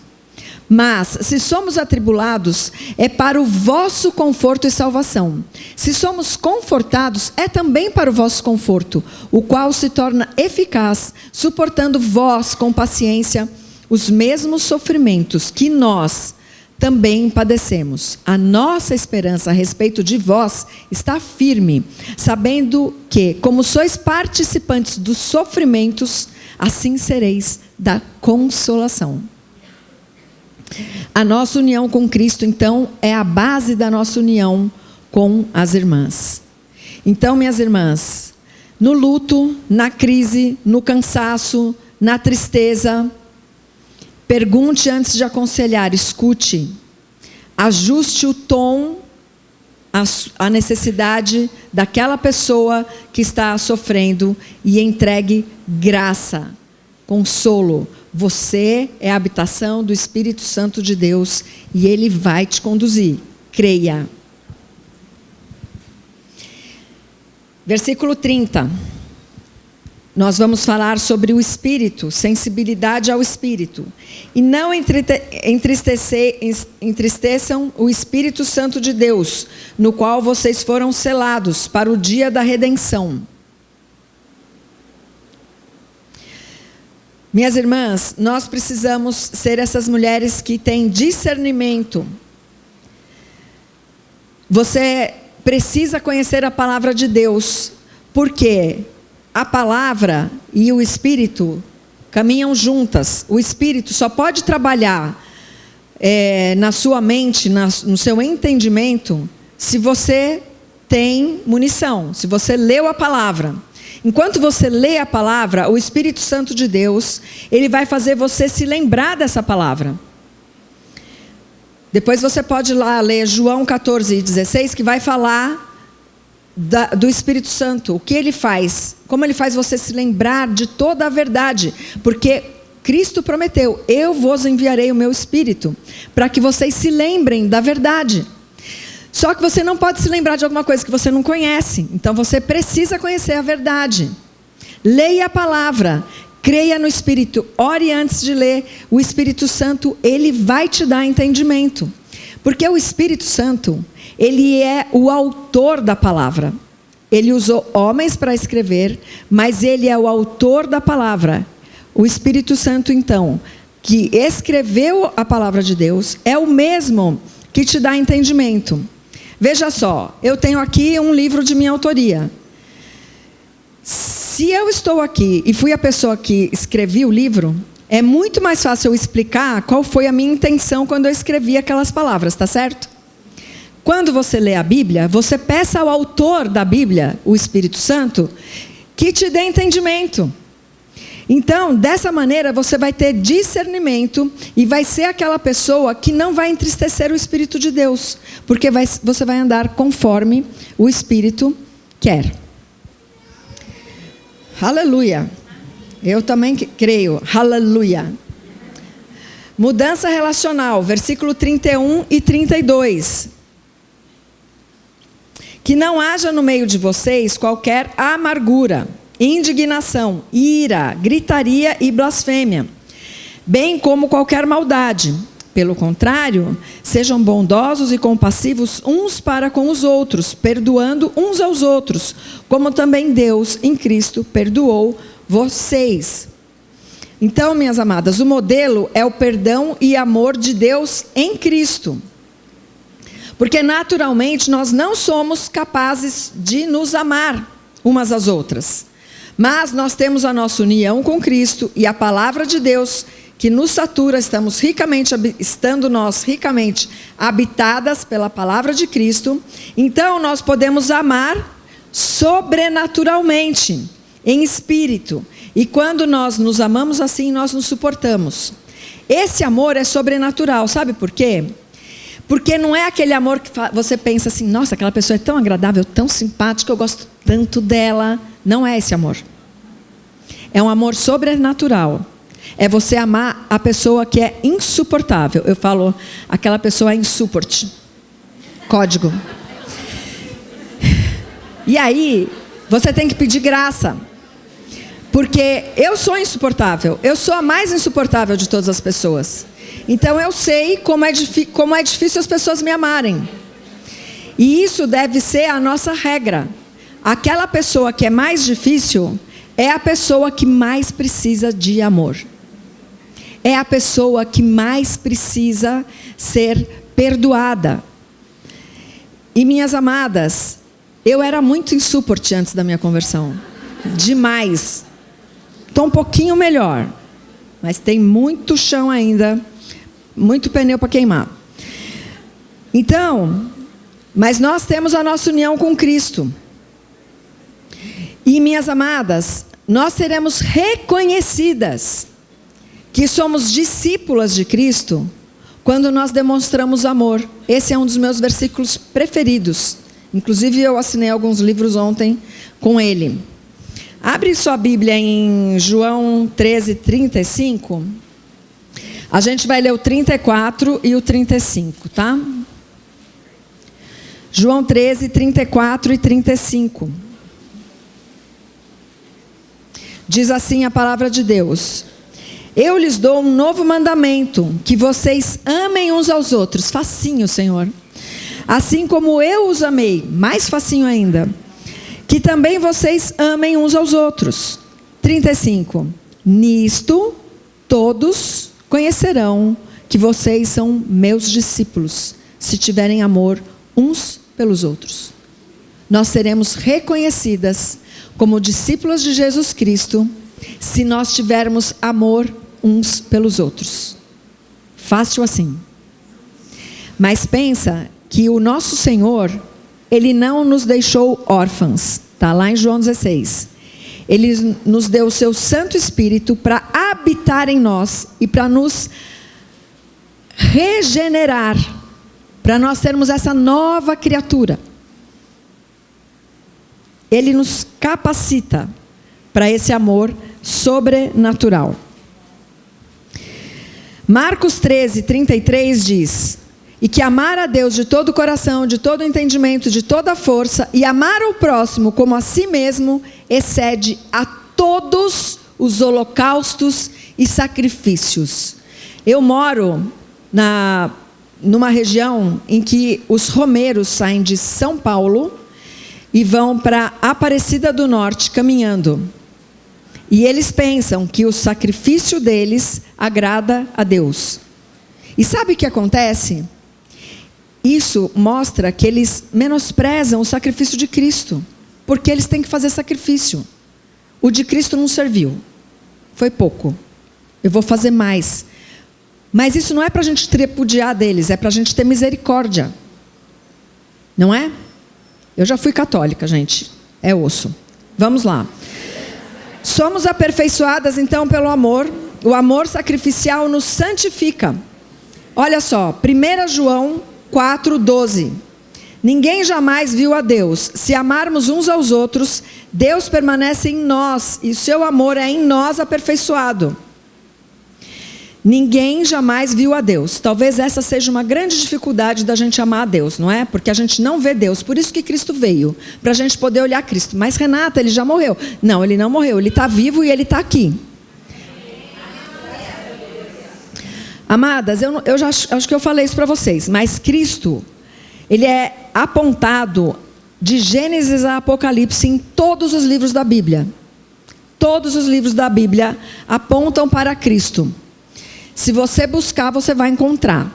Mas, se somos atribulados, é para o vosso conforto e salvação. Se somos confortados, é também para o vosso conforto, o qual se torna eficaz, suportando vós com paciência os mesmos sofrimentos que nós também padecemos. A nossa esperança a respeito de vós está firme, sabendo que, como sois participantes dos sofrimentos, assim sereis da consolação. A nossa união com Cristo, então, é a base da nossa união com as irmãs. Então, minhas irmãs, no luto, na crise, no cansaço, na tristeza, pergunte antes de aconselhar, escute, ajuste o tom à necessidade daquela pessoa que está sofrendo e entregue graça, consolo. Você é a habitação do Espírito Santo de Deus e Ele vai te conduzir. Creia. Versículo 30. Nós vamos falar sobre o Espírito, sensibilidade ao Espírito. E não entristeçam o Espírito Santo de Deus, no qual vocês foram selados para o dia da redenção. Minhas irmãs, nós precisamos ser essas mulheres que têm discernimento. Você precisa conhecer a palavra de Deus, porque a palavra e o Espírito caminham juntas. O Espírito só pode trabalhar na sua mente, no seu entendimento, se você tem munição, se você leu a palavra. Enquanto você lê a palavra, o Espírito Santo de Deus, ele vai fazer você se lembrar dessa palavra. Depois você pode ir lá ler João 14:16, que vai falar do Espírito Santo. O que ele faz, como ele faz você se lembrar de toda a verdade. Porque Cristo prometeu, eu vos enviarei o meu Espírito, para que vocês se lembrem da verdade. Só que você não pode se lembrar de alguma coisa que você não conhece. Então você precisa conhecer a verdade. Leia a palavra, creia no Espírito, ore antes de ler. O Espírito Santo, ele vai te dar entendimento. Porque o Espírito Santo, ele é o autor da palavra. Ele usou homens para escrever, mas ele é o autor da palavra. O Espírito Santo, então, que escreveu a palavra de Deus, é o mesmo que te dá entendimento. Veja só, eu tenho aqui um livro de minha autoria. Se eu estou aqui e fui a pessoa que escrevi o livro, é muito mais fácil eu explicar qual foi a minha intenção quando eu escrevi aquelas palavras, tá certo? Quando você lê a Bíblia, você peça ao autor da Bíblia, o Espírito Santo, que te dê entendimento. Então, dessa maneira, você vai ter discernimento e vai ser aquela pessoa que não vai entristecer o Espírito de Deus, porque você vai andar conforme o Espírito quer. Aleluia. Eu também creio. Aleluia. Mudança relacional, versículo 31 e 32. Que não haja no meio de vocês qualquer amargura, indignação, ira, gritaria e blasfêmia, bem como qualquer maldade. Pelo contrário, sejam bondosos e compassivos uns para com os outros, perdoando uns aos outros, como também Deus em Cristo perdoou vocês. Então, minhas amadas, o modelo é o perdão e amor de Deus em Cristo. Porque naturalmente nós não somos capazes de nos amar umas às outras. Mas nós temos a nossa união com Cristo e a palavra de Deus que nos satura, estando nós ricamente habitadas pela palavra de Cristo. Então nós podemos amar sobrenaturalmente, em espírito. E quando nós nos amamos assim, nós nos suportamos. Esse amor é sobrenatural, sabe por quê? Porque não é aquele amor que você pensa assim, nossa, aquela pessoa é tão agradável, tão simpática, eu gosto tanto dela. Não é esse amor. É um amor sobrenatural. É você amar a pessoa que é insuportável. Eu falo, aquela pessoa é insuporte. Código. E aí, você tem que pedir graça. Porque eu sou insuportável. Eu sou a mais insuportável de todas as pessoas. Então eu sei como é difícil as pessoas me amarem. E isso deve ser a nossa regra. Aquela pessoa que é mais difícil é a pessoa que mais precisa de amor. É a pessoa que mais precisa ser perdoada. E minhas amadas, eu era muito insuporte antes da minha conversão. Demais. Estou um pouquinho melhor. Mas tem muito chão ainda. Muito pneu para queimar. Então, mas nós temos a nossa união com Cristo. E minhas amadas, nós seremos reconhecidas que somos discípulas de Cristo quando nós demonstramos amor. Esse é um dos meus versículos preferidos. Inclusive eu assinei alguns livros ontem com ele. Abre sua Bíblia em João 13:35. A gente vai ler o 34 e o 35, tá? João 13, 34 e 35. Diz assim a palavra de Deus: eu lhes dou um novo mandamento, que vocês amem uns aos outros. Facinho, Senhor. Assim como eu os amei, mais facinho ainda. Que também vocês amem uns aos outros. 35. Nisto todos conhecerão que vocês são meus discípulos, se tiverem amor uns pelos outros. Nós seremos reconhecidas como discípulas de Jesus Cristo, se nós tivermos amor uns pelos outros. Fácil assim. Mas pensa que o nosso Senhor, Ele não nos deixou órfãos. Está lá em João 16. Ele nos deu o seu Santo Espírito para habitar em nós e para nos regenerar, para nós sermos essa nova criatura. Ele nos capacita para esse amor sobrenatural. Marcos 13, 33 diz: e que amar a Deus de todo o coração, de todo o entendimento, de toda a força, e amar o próximo como a si mesmo, excede a todos os holocaustos e sacrifícios. Eu moro numa região em que os romeiros saem de São Paulo e vão para Aparecida do Norte caminhando. E eles pensam que o sacrifício deles agrada a Deus. E sabe o que acontece? Isso mostra que eles menosprezam o sacrifício de Cristo, porque eles têm que fazer sacrifício. O de Cristo não serviu, foi pouco. Eu vou fazer mais. Mas isso não é para a gente tripudiar deles, é para a gente ter misericórdia. Não é? Eu já fui católica, gente. É osso. Vamos lá. Somos aperfeiçoadas então pelo amor. O amor sacrificial nos santifica. Olha só, 1 João 4:12. Ninguém jamais viu a Deus. Se amarmos uns aos outros, Deus permanece em nós e o seu amor é em nós aperfeiçoado. Ninguém jamais viu a Deus. Talvez essa seja uma grande dificuldade da gente amar a Deus, não é? Porque a gente não vê Deus. Por isso que Cristo veio, para a gente poder olhar Cristo. Mas Renata, ele já morreu. Não, ele não morreu. Ele está vivo e ele está aqui. Amadas, eu já acho que eu falei isso para vocês. Mas Cristo, ele é apontado de Gênesis a Apocalipse em todos os livros da Bíblia. Todos os livros da Bíblia apontam para Cristo. Se você buscar, você vai encontrar.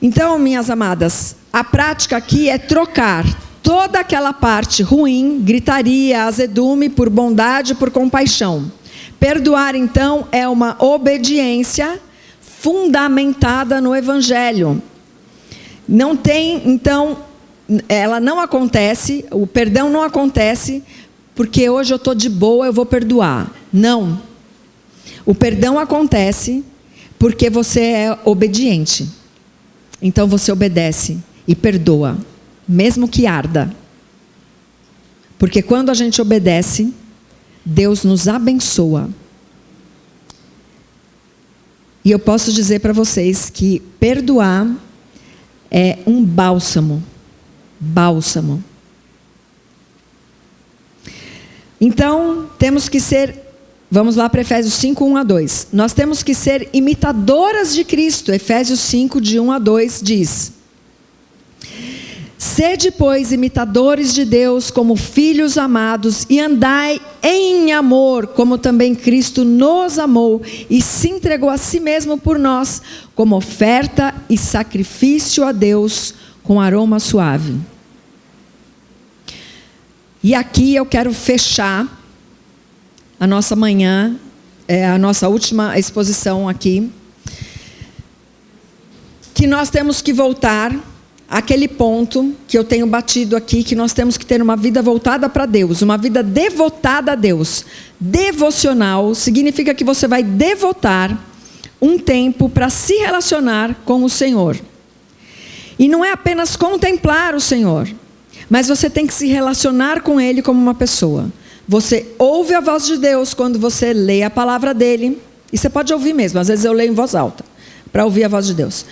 Então, minhas amadas, a prática aqui é trocar toda aquela parte ruim, gritaria, azedume, por bondade, por compaixão. Perdoar, então, é uma obediência fundamentada no Evangelho. Não tem, então, ela não acontece, o perdão não acontece porque hoje eu estou de boa, eu vou perdoar. Não. O perdão acontece porque você é obediente. Então você obedece e perdoa, mesmo que arda. Porque quando a gente obedece, Deus nos abençoa. E eu posso dizer para vocês que perdoar é um bálsamo. Bálsamo. Então, temos que ser, vamos lá para Efésios 5, 1 a 2. Nós temos que ser imitadoras de Cristo. Efésios 5, de 1 a 2 diz: sede, pois, imitadores de Deus como filhos amados, e andai em amor, como também Cristo nos amou e se entregou a si mesmo por nós, como oferta e sacrifício a Deus com aroma suave. E aqui eu quero fechar a nossa manhã, a nossa última exposição aqui, que nós temos que voltar àquele ponto que eu tenho batido aqui, que nós temos que ter uma vida voltada para Deus, uma vida devotada a Deus. Devocional significa que você vai devotar um tempo para se relacionar com o Senhor. E não é apenas contemplar o Senhor, mas você tem que se relacionar com Ele como uma pessoa. Você ouve a voz de Deus quando você lê a palavra dEle. E você pode ouvir mesmo, às vezes eu leio em voz alta, para ouvir a voz de Deus.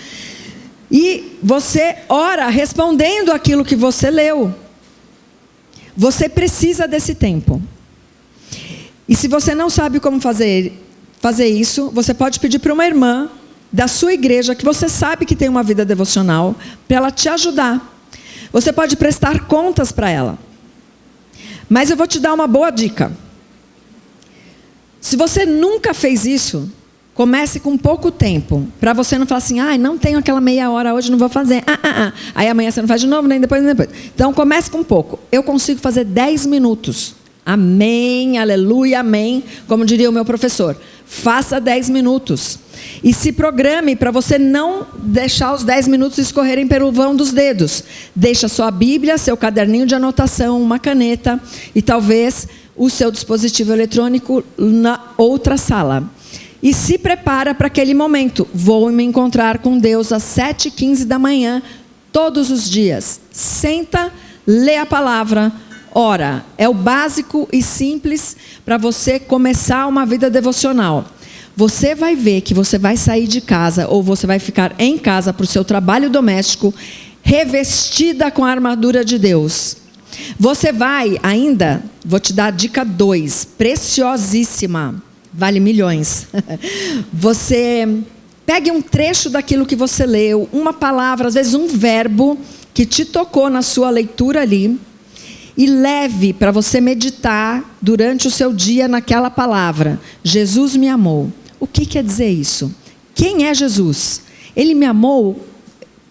E você ora respondendo aquilo que você leu. Você precisa desse tempo. E se você não sabe como fazer isso, você pode pedir para uma irmã da sua igreja, que você sabe que tem uma vida devocional, para ela te ajudar. Você pode prestar contas para ela. Mas eu vou te dar uma boa dica. Se você nunca fez isso, comece com pouco tempo. Para você não falar assim, não tenho aquela meia hora hoje, não vou fazer. Aí amanhã você não faz de novo, nem depois, nem depois. Então comece com pouco. Eu consigo fazer 10 minutos. Amém, aleluia, amém. Como diria o meu professor. Faça 10 minutos. E se programe para você não deixar os 10 minutos escorrerem pelo vão dos dedos. Deixa sua Bíblia, seu caderninho de anotação, uma caneta e talvez o seu dispositivo eletrônico na outra sala. E se prepara para aquele momento. Vou me encontrar com Deus às 7h15 da manhã, todos os dias. Senta, lê a palavra, ora. É o básico e simples para você começar uma vida devocional. Você vai ver que você vai sair de casa ou você vai ficar em casa para o seu trabalho doméstico revestida com a armadura de Deus. Você vai ainda, vou te dar a dica 2, preciosíssima, vale milhões. Você pegue um trecho daquilo que você leu, uma palavra, às vezes um verbo que te tocou na sua leitura ali, e leve para você meditar durante o seu dia naquela palavra. Jesus me amou. O que quer dizer isso? Quem é Jesus? Ele me amou?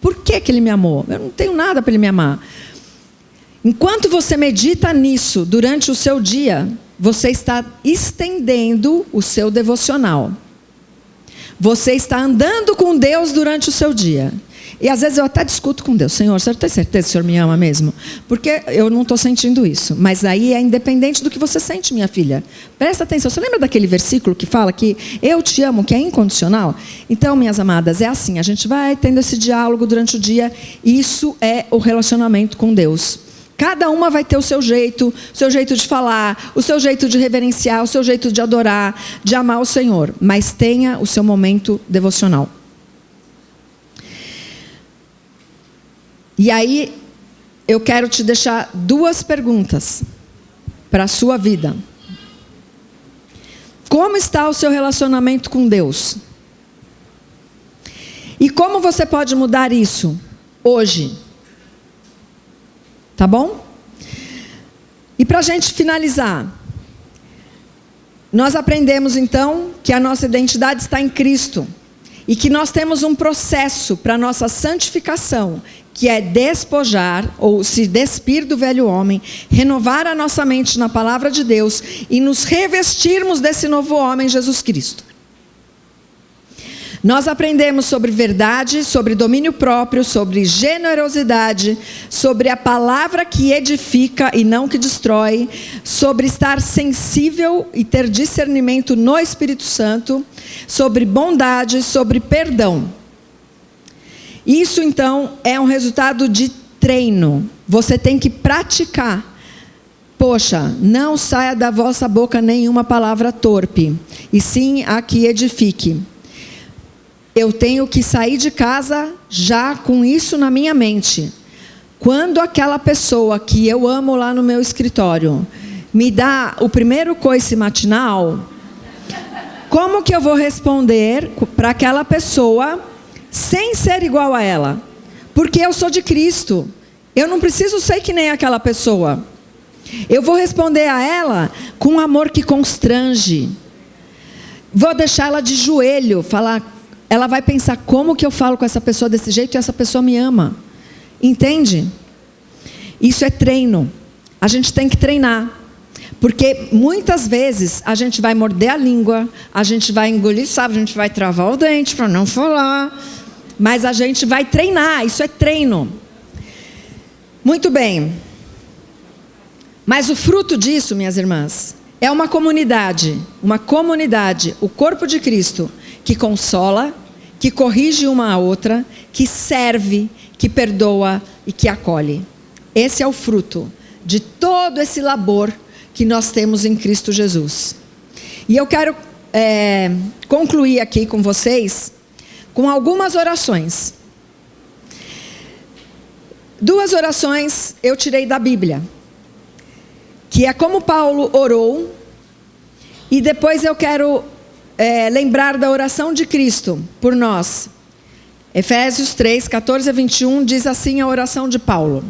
Por que Ele me amou? Eu não tenho nada para Ele me amar. Enquanto você medita nisso durante o seu dia, você está estendendo o seu devocional. Você está andando com Deus durante o seu dia. E às vezes eu até discuto com Deus. Senhor, você tem certeza que o Senhor me ama mesmo? Porque eu não estou sentindo isso. Mas aí é independente do que você sente, minha filha. Presta atenção. Você lembra daquele versículo que fala que eu te amo, que é incondicional? Então, minhas amadas, é assim. A gente vai tendo esse diálogo durante o dia. Isso é o relacionamento com Deus. Cada uma vai ter o seu jeito de falar, o seu jeito de reverenciar, o seu jeito de adorar, de amar o Senhor. Mas tenha o seu momento devocional. E aí, eu quero te deixar 2 perguntas para a sua vida. Como está o seu relacionamento com Deus? E como você pode mudar isso hoje? Tá bom? E para a gente finalizar, nós aprendemos então que a nossa identidade está em Cristo. e que nós temos um processo para nossa santificação, que é despojar, ou se despir do velho homem, renovar a nossa mente na palavra de Deus e nos revestirmos desse novo homem, Jesus Cristo. Nós aprendemos sobre verdade, sobre domínio próprio, sobre generosidade, sobre a palavra que edifica e não que destrói, sobre estar sensível e ter discernimento no Espírito Santo, sobre bondade, sobre perdão. Isso então é um resultado de treino. Você tem que praticar. Poxa, não saia da vossa boca nenhuma palavra torpe, e sim a que edifique. Eu tenho que sair de casa já com isso na minha mente. Quando aquela pessoa que eu amo lá no meu escritório me dá o primeiro coice matinal, como que eu vou responder para aquela pessoa sem ser igual a ela? Porque eu sou de Cristo. Eu não preciso ser que nem aquela pessoa. Eu vou responder a ela com um amor que constrange. Vou deixar ela de joelho, falar... Ela vai pensar, como que eu falo com essa pessoa desse jeito e essa pessoa me ama? Entende? Isso é treino. A gente tem que treinar. Porque muitas vezes a gente vai morder a língua, a gente vai engolir, sabe? A gente vai travar o dente para não falar. Mas a gente vai treinar, isso é treino. Muito bem. Mas o fruto disso, minhas irmãs, é uma comunidade, o corpo de Cristo, que consola, que corrige uma a outra, que serve, que perdoa e que acolhe. Esse é o fruto de todo esse labor que nós temos em Cristo Jesus. E eu quero concluir aqui com vocês com algumas orações. 2 orações eu tirei da Bíblia, que é como Paulo orou, e depois eu quero lembrar da oração de Cristo por nós. Efésios 3, 14 a 21 diz assim a oração de Paulo: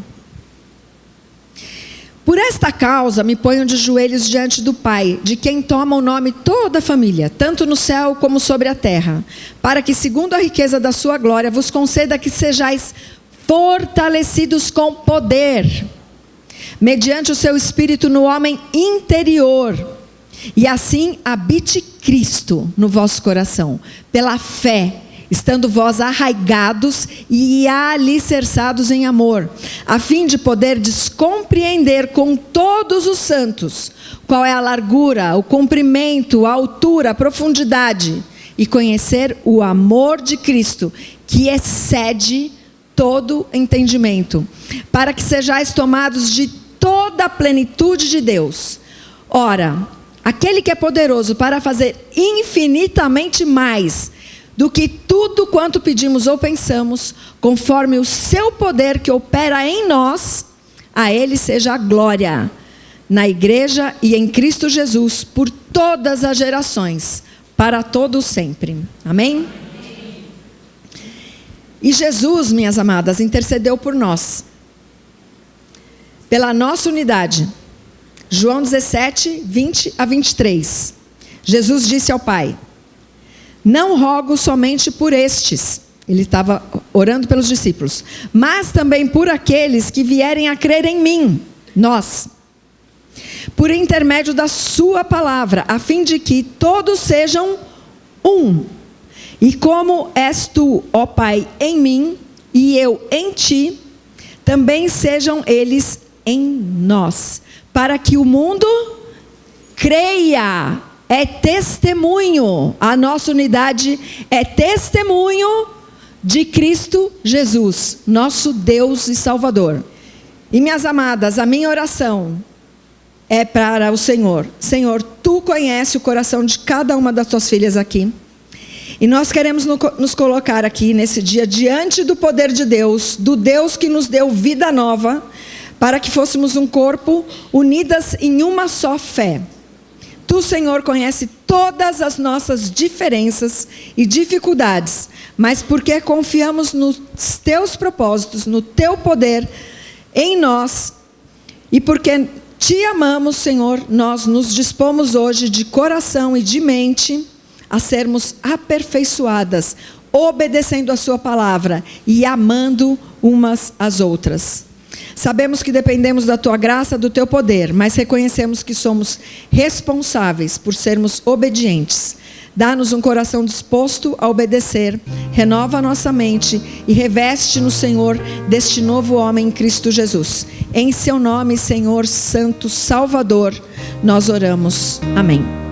por esta causa me ponho de joelhos diante do Pai, de quem toma o nome toda a família, tanto no céu como sobre a terra, para que, segundo a riqueza da sua glória, vos conceda que sejais fortalecidos com poder, mediante o seu Espírito no homem interior, e assim habite Cristo no vosso coração, pela fé, estando vós arraigados e alicerçados em amor, a fim de poderdes compreender com todos os santos qual é a largura, o comprimento, a altura, a profundidade, e conhecer o amor de Cristo, que excede todo entendimento, para que sejais tomados de toda a plenitude de Deus. Ora, aquele que é poderoso para fazer infinitamente mais do que tudo quanto pedimos ou pensamos, conforme o seu poder que opera em nós, a ele seja a glória, na igreja e em Cristo Jesus, por todas as gerações, para todos sempre. Amém? E Jesus, minhas amadas, intercedeu por nós, pela nossa unidade. João 17, 20 a 23. Jesus disse ao Pai: não rogo somente por estes, ele estava orando pelos discípulos, mas também por aqueles que vierem a crer em mim, nós, por intermédio da sua palavra, a fim de que todos sejam um. E como és tu, ó Pai, em mim, e eu em ti, também sejam eles em nós, para que o mundo creia. É testemunho, a nossa unidade é testemunho de Cristo Jesus, nosso Deus e Salvador. E minhas amadas, a minha oração é para o Senhor. Senhor, tu conheces o coração de cada uma das tuas filhas aqui. E nós queremos nos colocar aqui nesse dia diante do poder de Deus, do Deus que nos deu vida nova, para que fôssemos um corpo unidas em uma só fé. Tu, Senhor, conhece todas as nossas diferenças e dificuldades, mas porque confiamos nos teus propósitos, no teu poder em nós, e porque te amamos, Senhor, nós nos dispomos hoje de coração e de mente a sermos aperfeiçoadas, obedecendo a sua palavra e amando umas às outras. Sabemos que dependemos da tua graça, do teu poder, mas reconhecemos que somos responsáveis por sermos obedientes. Dá-nos um coração disposto a obedecer, renova a nossa mente e reveste no Senhor deste novo homem em Cristo Jesus. Em seu nome, Senhor Santo Salvador, nós oramos. Amém.